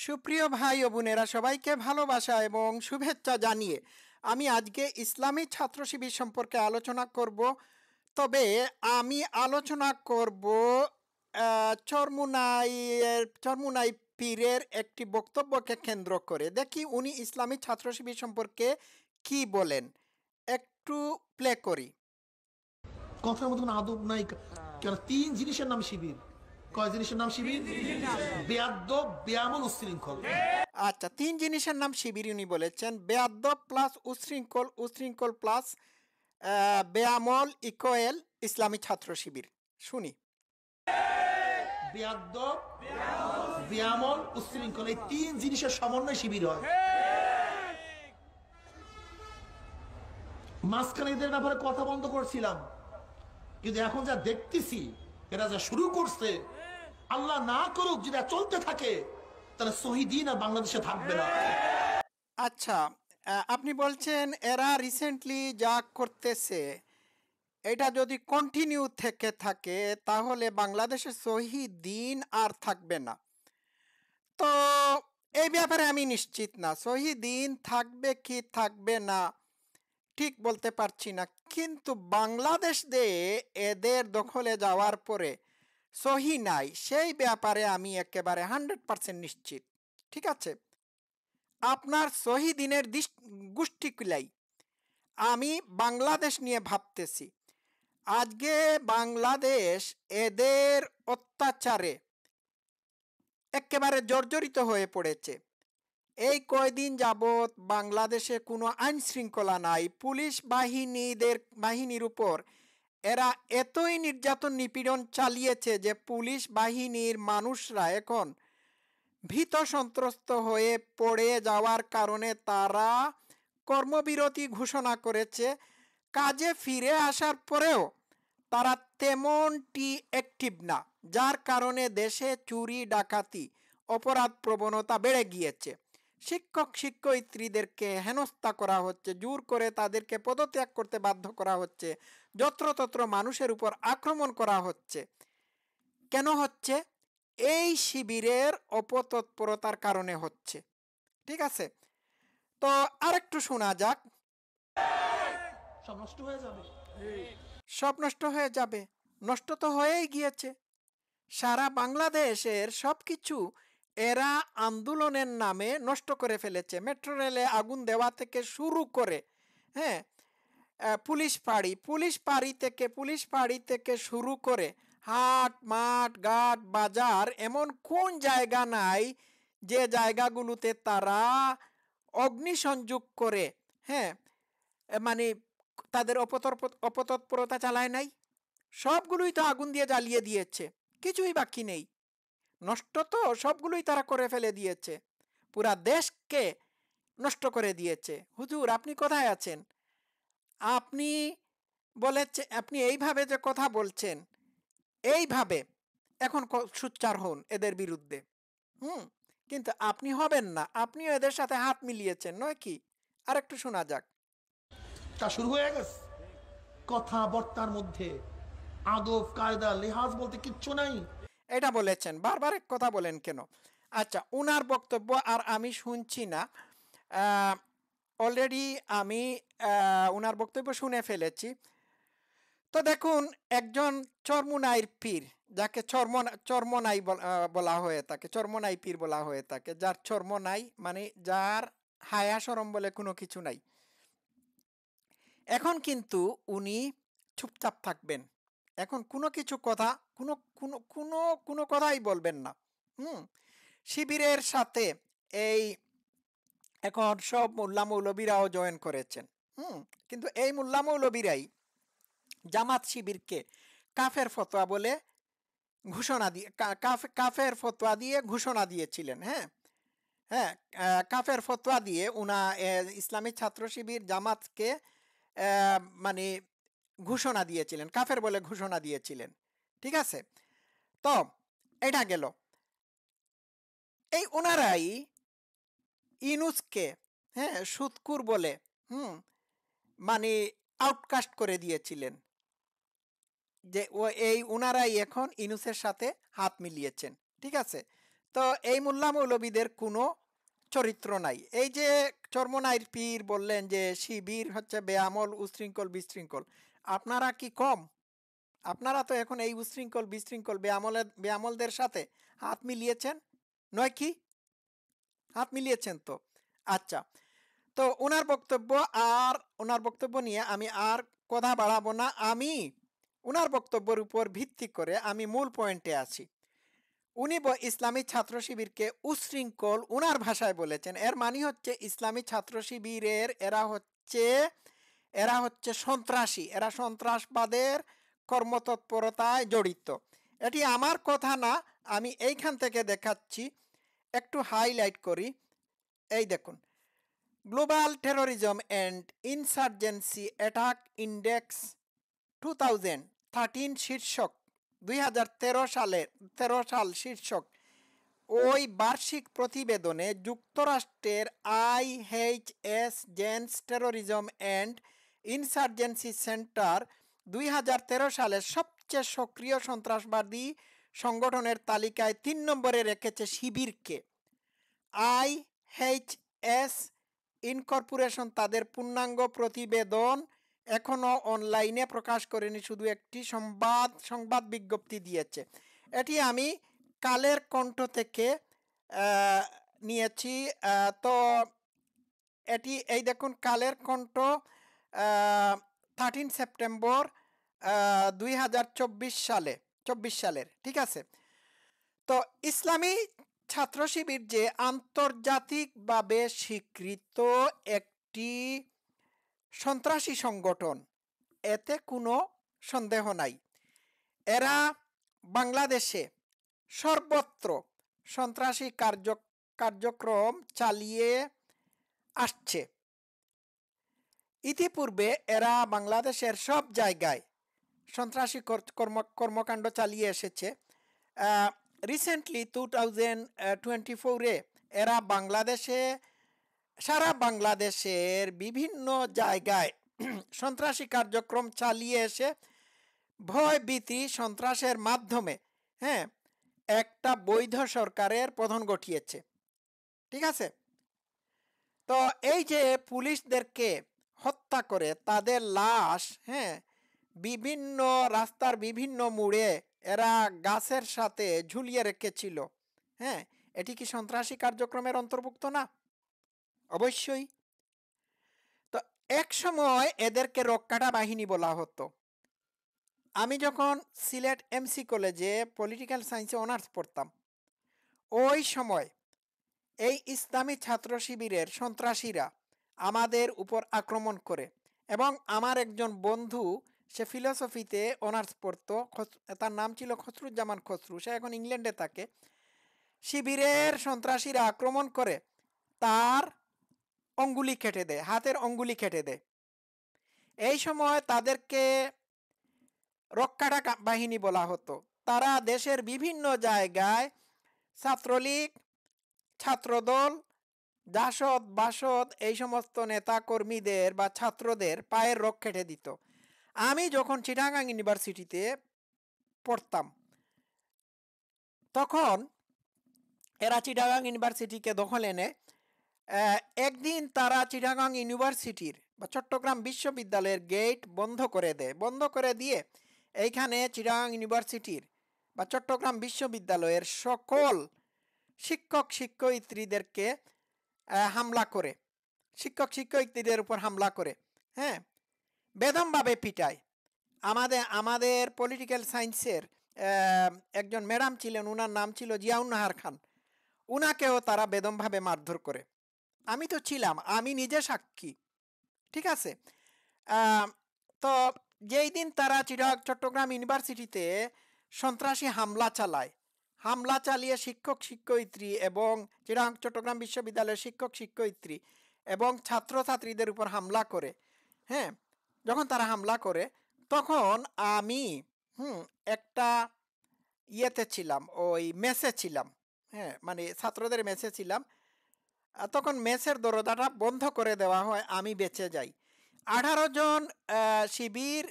সুপ্রিয় ভাই ও বোনেরা, সবাইকে ভালোবাসা এবং শুভেচ্ছা জানিয়ে আমি আজকে ইসলামী ছাত্র শিবির সম্পর্কে আলোচনা করব। তবে আমি আলোচনা করব চরমুনাই পীরের একটি বক্তব্যকে কেন্দ্র করে। দেখি উনি ইসলামী ছাত্র শিবির সম্পর্কে কি বলেন, একটু প্লে করি। কথার মতো কোনো আদব নাই। কেন তিন জিনিসের নাম শিবির? কয় জিনিসের নাম শিবির? বেয়াদ্দব, বেয়ামল, উচ্ছৃঙ্খল। আচ্ছা, তিন জিনিসের নাম শিবির উনি বলেছেন। বেয়াদ্দব প্লাস উচ্ছৃঙ্খল, উচ্ছৃঙ্খল প্লাস বেয়ামল ইকোয়েল ইসলামী ছাত্র শিবির। শুনি। বেয়াদ্দব, বেয়ামল, উচ্ছৃঙ্খল, এই তিন জিনিসের সমন্বয় শিবির হয়। মাঝখানে এদের ব্যাপারে কথা বন্ধ করছিলাম, কিন্তু এখন যা দেখতেছি এরা যা শুরু করছে, আল্লাহ না করুক যদি চলতে থাকে তাহলে শহীদিন আর বাংলাদেশে থাকবে না। আচ্ছা, আপনি বলছেন এরা রিসেন্টলি যা করতেছে এটা যদি কন্টিনিউ থেকে থাকে তাহলে বাংলাদেশের শহীদ দিন আর থাকবে না। তো এই ব্যাপারে আমি নিশ্চিত না, শহীদ দিন থাকবে কি থাকবে না ঠিক বলতে পারছি না। কিন্তু বাংলাদেশ দিয়ে এদের দখলে যাওয়ার পরে সহি নাই, সেই ব্যাপারে আমি একেবারে 100% নিশ্চিত। ঠিক আছে, আপনার সহি দিনের গোষ্ঠী কিলাই আমি বাংলাদেশ নিয়ে ভাবতেছি। আজকে বাংলাদেশ এদের অত্যাচারে একেবারে জর্জরিত হয়ে পড়েছে। এই কয়দিন যাবৎ বাংলাদেশে কোনো আইন শৃঙ্খলা নাই। পুলিশ বাহিনীর উপর এরা এতই নির্যাতন নিপীড়ন চালিয়েছে যে পুলিশ বাহিনীর মানুষরা এখন ভীত সন্ত্রস্ত হয়ে পড়ে যাওয়ার কারণে তারা কর্মবিরতি ঘোষণা করেছে। কাজে ফিরে আসার পরেও তারা তেমনটি অ্যাক্টিভ না, যার কারণে দেশে চুরি ডাকাতি অপরাধ প্রবণতা বেড়ে গিয়েছে। শিক্ষক শিক্ষয়িত্রীদেরকে হেনস্থা করা হচ্ছে, জোর করে তাদেরকে পদত্যাগ করতে বাধ্য করা হচ্ছে, যত্রতত্র মানুষের উপর আক্রমণ করা হচ্ছে। কেন হচ্ছে? এই শিবিরের অপতৎপরতার কারণে হচ্ছে। ঠিক আছে, তো আরেকটু শোনা যাক। সব নষ্ট হয়ে যাবে। সব নষ্ট হয়ে যাবে, নষ্ট তো হয়েই গিয়েছে। সারা বাংলাদেশের সবকিছু এরা আন্দোলনের নামে নষ্ট করে ফেলেছে। মেট্রো রেলে আগুন দেওয়া থেকে শুরু করে, হ্যাঁ, পুলিশ ফাঁড়ি থেকে শুরু করে হাট মাঠ ঘাট বাজার, এমন কোন জায়গা নাই যে জায়গাগুলোতে তারা অগ্নিসংযোগ করে, হ্যাঁ, মানে তাদের অপতৎপরতা চালায় নাই। সবগুলোই তো আগুন দিয়ে জ্বালিয়ে দিয়েছে, কিছুই বাকি নেই। নষ্ট তো সবগুলোই তারা করে ফেলে দিয়েছে, পুরা দেশকে নষ্ট করে দিয়েছে। হুজুর, আপনি কোথায় আছেন? আপনি আপনি এইভাবে যে কথা বলছেন, এইভাবে এখন সোচ্চার হন এদের বিরুদ্ধে। কিন্তু আপনি হবেন না, আপনিও এদের সাথে হাত মিলিয়েছেন নয় কি? আর একটু শোনা যাক। তা শুরু হয়ে গেছে। কথাবার্তার মধ্যে আদব কায়দা লেহাজ বলতে কিচ্ছু নাই। এটা বলেছেন, বারবার এক কথা বলেন কেন? আচ্ছা, উনার বক্তব্য আর আমি শুনছি না। অলরেডি আমি উনার বক্তব্য শুনে ফেলেছি। তো দেখুন, একজন চরমুনাইর পীর, যাকে চরমনাই বলা হয়ে থাকে, চরমনাই পীর বলা হয়ে থাকে, যার চরমনাই মানে যার হায়া শরম বলে কোনো কিছু নাই। এখন কিন্তু উনি চুপচাপ থাকবেন। এখন কোনো কিছু কথা, কোনো কোনো কোনো কোনো কথাই বলবেন না। শিবিরের সাথে এই এখন সব মোল্লা মৌলবীরাও জয়েন করেছেন। কিন্তু এই মোল্লা মৌলবীরাই জামাত শিবিরকে কাফের ফতোয়া বলে ঘোষণা দিয়ে কাফের ফতোয়া দিয়ে ঘোষণা দিয়েছিলেন। হ্যাঁ, হ্যাঁ, কাফের ফতোয়া দিয়ে ইসলামী ছাত্র শিবির জামাতকে মানে ঘোষণা দিয়েছিলেন, কাফের বলে ঘোষণা দিয়েছিলেন। ঠিক আছে, তো এটা গেল। এই ওনারাই ইউনূসকে, হ্যাঁ, সুৎকুর বলে মানে আউটকাস্ট করে দিয়েছিলেন। যে ওনারাই এখন ইউনূসের সাথে হাত মিলিয়েছেন। ঠিক আছে, তো এই মোল্লা মৌলবীদের কোনো চরিত্র নাই। এই যে চরমনাইর পীর বললেন যে শিবির হচ্ছে বেআমল, উশৃঙ্খল, বিশৃঙ্খল। আপনারা কি কম? আপনারা তো এখন এই উশৃঙ্খল, বিশৃঙ্খল, বেআমলদের সাথে হাত মিলিয়েছেন, নয় কি? হাত মিলিয়েছেন তো। আচ্ছা, তো ওনার বক্তব্য নিয়ে আমি আর কথা বাড়াবো না। আমি ওনার বক্তব্যের উপর ভিত্তি করে আমি মূল পয়েন্টে আছি। উনি ইসলামী ছাত্র শিবিরকে উশৃঙ্খল উনার ভাষায় বলেছেন। এর মানে হচ্ছে ইসলামী ছাত্র শিবিরের এরা হচ্ছে সন্ত্রাসী, এরা সন্ত্রাসবাদের কর্মতৎপরতায় জড়িত। এটি আমার কথা না, আমি এইখান থেকে দেখাচ্ছি, একটু হাইলাইট করি। এই দেখুন, global terrorism and insurgency attack index 2013 শীর্ষক 2013 সাল শীর্ষক ওই বার্ষিক প্রতিবেদনে যুক্তরাষ্ট্রের IHS Jane's Terrorism and Insurgency Centre 2013 সালের সবচেয়ে সক্রিয় সন্ত্রাসবাদী সংগঠনের তালিকায় 3 নম্বরে রেখেছে শিবিরকে। IHS ইনকর্পোরেশন তাদের পূর্ণাঙ্গ প্রতিবেদন এখনও অনলাইনে প্রকাশ করেনি, শুধু একটি সংবাদ বিজ্ঞপ্তি দিয়েছে। এটি আমি কালের কণ্ঠ থেকে নিয়েছি। তো এটি এই দেখুন, কালের কণ্ঠ 13 সেপ্টেম্বর 2024 সালের, ঠিক আছে। তো ইসলামী ছাত্র শিবির যে আন্তর্জাতিকভাবে স্বীকৃত একটি সন্ত্রাসী সংগঠন, এতে কোনো সন্দেহ নাই। এরা বাংলাদেশে সর্বত্র সন্ত্রাসী কার্যক্রম চালিয়ে আসছে। ইতিপূর্বে এরা বাংলাদেশের সব জায়গায় সন্ত্রাসী কর্মকাণ্ড চালিয়ে এসেছে। রিসেন্টলি 2024-এ এরা সারা বাংলাদেশের বিভিন্ন জায়গায় সন্ত্রাসী কার্যক্রম চালিয়ে এসে ভয় ভীতি সন্ত্রাসের মাধ্যমে একটা বৈধ সরকারের পতন ঘটিয়েছে, ঠিক আছে। তো এই যে পুলিশদেরকে হত্যা করে তাদের লাশ বিভিন্ন রাস্তার বিভিন্ন মোড়ে এরা গাছের সাথে ঝুলিয়ে রেখেছিল, এটি কি সন্ত্রাসী কার্যক্রমের অন্তর্ভুক্ত না? অবশ্যই। তো এক সময় এদেরকে রক্ষাটা বাহিনী বলা হতো। আমি যখন সিলেট MC কলেজে পলিটিক্যাল সায়েন্সে অনার্স পড়তাম, ওই সময় এই ইসলামী ছাত্র শিবিরের সন্ত্রাসীরা আমাদের উপর আক্রমণ করে, এবং আমার একজন বন্ধু, সে ফিলোসফিতে অনার্স পড়তো, তার নাম ছিল খসরুজ্জামান খসরু, সে এখন ইংল্যান্ডে থাকে। শিবিরের সন্ত্রাসীরা আক্রমণ করে তার অঙ্গুলি কেটে দেয়, হাতের অঙ্গুলি কেটে দেয়। এই সময় তাদেরকে রক্ষাটা বাহিনী বলা হতো। তারা দেশের বিভিন্ন জায়গায় ছাত্রলীগ, ছাত্রদল, জাসদ, বাসদ এই সমস্ত নেতা কর্মীদের বা ছাত্রদের পায়ের রক কেটে দিত। আমি যখন চিটাগাং ইউনিভার্সিটিতে পড়তাম, তখন এরা চিটাগাং ইউনিভার্সিটিকে দখল এনে একদিন তারা চিটাগাং ইউনিভার্সিটির বা চট্টগ্রাম বিশ্ববিদ্যালয়ের গেট বন্ধ করে দিয়ে এইখানে চিটাগাং ইউনিভার্সিটির বা চট্টগ্রাম বিশ্ববিদ্যালয়ের সকল শিক্ষক-শিক্ষয়িত্রীদেরকে শিক্ষক-শিক্ষয়িত্রীদের উপর হামলা করে বেদমভাবে পিটায়। আমাদের পলিটিক্যাল সায়েন্সের একজন ম্যাডাম ছিলেন, ওনার নাম ছিল জিয়াউন নাহার খান, উনাকেও তারা বেদমভাবে মারধর করে। আমি তো ছিলাম, আমি নিজে সাক্ষী, ঠিক আছে। তো যেই দিন তারা চট্টগ্রাম ইউনিভার্সিটিতে সন্ত্রাসী হামলা চালিয়ে শিক্ষক-শিক্ষয়িত্রী এবং চট্টগ্রাম বিশ্ববিদ্যালয়ের শিক্ষক-শিক্ষয়িত্রী এবং ছাত্রছাত্রীদের উপর হামলা করে, যখন তারা হামলা করে, তখন আমি একটা ইয়েতে ছিলাম, ওই মেসে ছিলাম, মানে ছাত্রদের মেসে ছিলাম। তখন মেসের দরজাটা বন্ধ করে দেওয়া হয়, আমি বেঁচে যাই। 18 জন শিবির,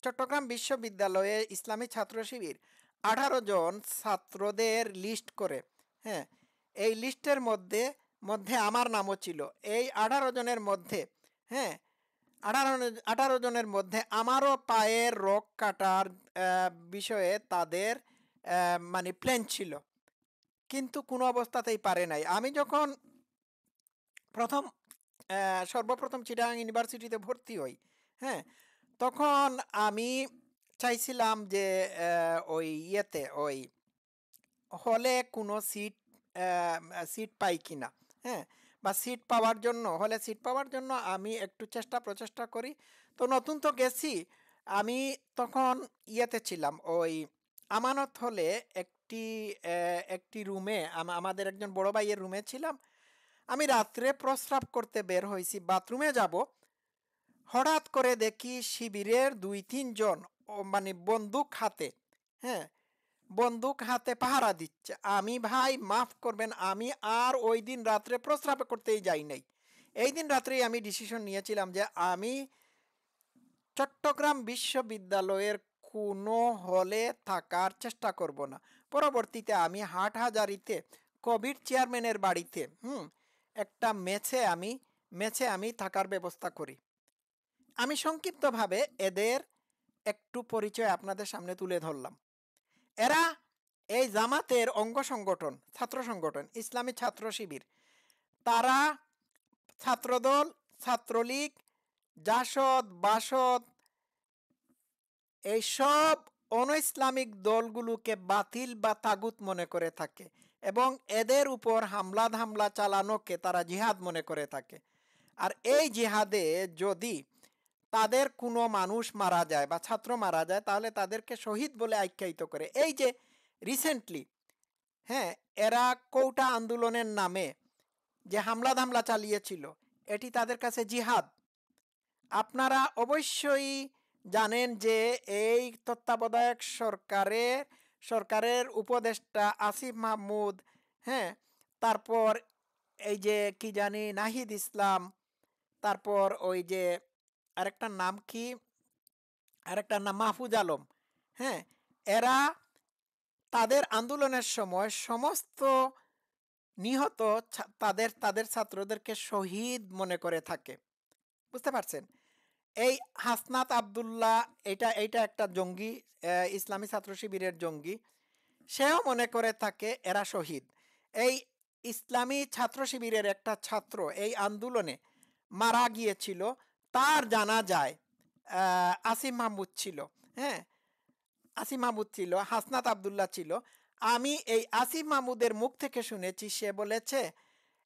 চট্টগ্রাম বিশ্ববিদ্যালয়ে ইসলামী ছাত্র শিবির 18 জন ছাত্রদের লিস্ট করে হ্যাঁ, এই লিস্টের মধ্যে মধ্যে আমার নামও ছিল। এই 18 জনের মধ্যে, হ্যাঁ, 18 জনের মধ্যে আমারও পায়ের রগ কাটার বিষয়ে তাদের মানে প্ল্যান ছিল, কিন্তু কোনো অবস্থাতেই পারে নাই। আমি যখন প্রথম সর্বপ্রথম চিটাগাং ইউনিভার্সিটিতে ভর্তি হই, হ্যাঁ, তখন আমি চাইছিলাম যে ওই ইয়েতে ওই হলে কোনো সিট পাই কিনা, হ্যাঁ, বা সিট পাওয়ার জন্য, হলে সিট পাওয়ার জন্য আমি একটু প্রচেষ্টা করি। তো নতুন তো গেছি, আমি তখন ইয়েতে ছিলাম ওই আমানত হলে একটি রুমে, আমাদের একজন বড় ভাইয়ের রুমে ছিলাম। আমি রাত্রে প্রস্রাব করতে বের হয়েছি, বাথরুমে যাব, হঠাৎ করে দেখি শিবিরের 2-3 জন মানে বন্দুক হাতে, হ্যাঁ, বন্দুক হাতে পাহারা দিচ্ছে। আমি ভাই মাফ করবেন, আমি আর ওই দিন রাত্রে প্রস্রাব করতেই যাই নাই। এই দিন রাত্রেই আমি ডিসিশন নিয়েছিলাম যে আমি চট্টগ্রাম বিশ্ববিদ্যালয়ের কোনো হলে থাকার চেষ্টা করব না। পরবর্তীতে আমি হাটহাজারীতে কবির চেয়ারম্যানের বাড়িতে একটা মেছে আমি থাকার ব্যবস্থা করি। আমি সংক্ষিপ্তভাবে এদের একটু পরিচয় আপনাদের সামনে তুলে ধরলাম। এরা এই জামাতের অঙ্গ সংগঠন, ছাত্র সংগঠন, ইসলামী ছাত্র শিবির। তারা ছাত্রদল, ছাত্রলীগ, জাসদ, বাসদ, এইসব অনইসলামিক দলগুলোকে বাতিল বা তাগুত মনে করে থাকে এবং এদের উপর হামলা চালানোকে তারা জিহাদ মনে করে থাকে। আর এই জিহাদে যদি তাদের কোনো মানুষ মারা যায় বা ছাত্র মারা যায়, তাহলে তাদেরকে শহীদ বলে আখ্যায়িত করে। এই যে রিসেন্টলি, হ্যাঁ, এরা কোটা আন্দোলনের নামে যে হামলা চালিয়েছিল, এটি তাদের কাছে জিহাদ। আপনারা অবশ্যই জানেন যে এই তত্ত্বাবধায়ক সরকারের উপদেষ্টা আসিফ মাহমুদ, হ্যাঁ, তারপর এই যে কি জানি নাহিদ ইসলাম, তারপর ওই যে আরেকটার নাম কি, আরেকটার নাম মাহফুজ আলম, হ্যাঁ, এরা তাদের আন্দোলনের সময় সমস্ত নিহত তাদের ছাত্রদেরকে শহীদ মনে করে থাকে। বুঝতে পারছেন? এই হাসনাত আবদুল্লাহ, এটা একটা জঙ্গি, ইসলামী ছাত্র শিবিরের জঙ্গি, সেও মনে করে থাকে এরা শহীদ। এই ইসলামী ছাত্র শিবিরের একটা ছাত্র এই আন্দোলনে মারা গিয়েছিল, তার জানা যায় আসিফ মাহমুদ ছিল, হ্যাঁ, আসিফ মাহমুদ ছিল, হাসনাত আবদুল্লাহ ছিল। আমি এই আসিফ মাহমুদের মুখ থেকে শুনেছি, সে বলেছে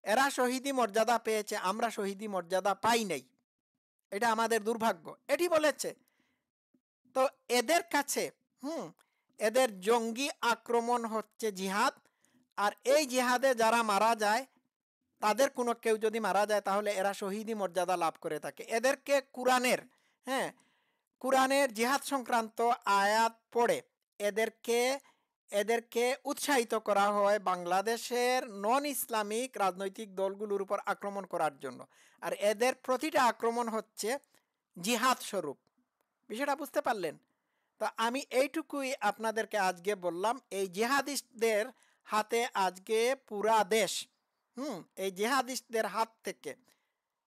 এরা শহীদি মর্যাদা পেয়েছে, আমরা শহীদি মর্যাদা পাই নাই, এটা আমাদের দুর্ভাগ্য, এটি বলেছে। তো এদের কাছে এদের জঙ্গি আক্রমণ হচ্ছে জিহাদ। আর এই জিহাদে যারা মারা যায়, তাদের কোনো কেউ যদি মারা যায়, তাহলে এরা শহীদি মর্যাদা লাভ করে থাকে। এদেরকে হ্যাঁ, কোরআনের জিহাদ সংক্রান্ত আয়াত পড়ে এদেরকে উৎসাহিত করা হয় বাংলাদেশের নন ইসলামিক রাজনৈতিক দলগুলোর উপর আক্রমণ করার জন্য। আর এদের প্রতিটা আক্রমণ হচ্ছে জিহাদ স্বরূপ। বিষয়টা বুঝতে পারলেন? তো আমি এইটুকুই আপনাদেরকে আজকে বললাম। এই জিহাদিস্টদের হাতে আজকে পুরা দেশ, এই জিহাদিস্টদের হাত থেকে,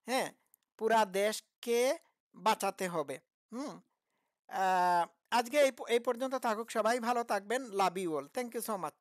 হ্যাঁ, পুরা দেশকে বাঁচাতে হবে। হুম আজকে এই পর্যন্ত থাকুক। সবাই ভালো থাকবেন। Love you all. Thank you so much.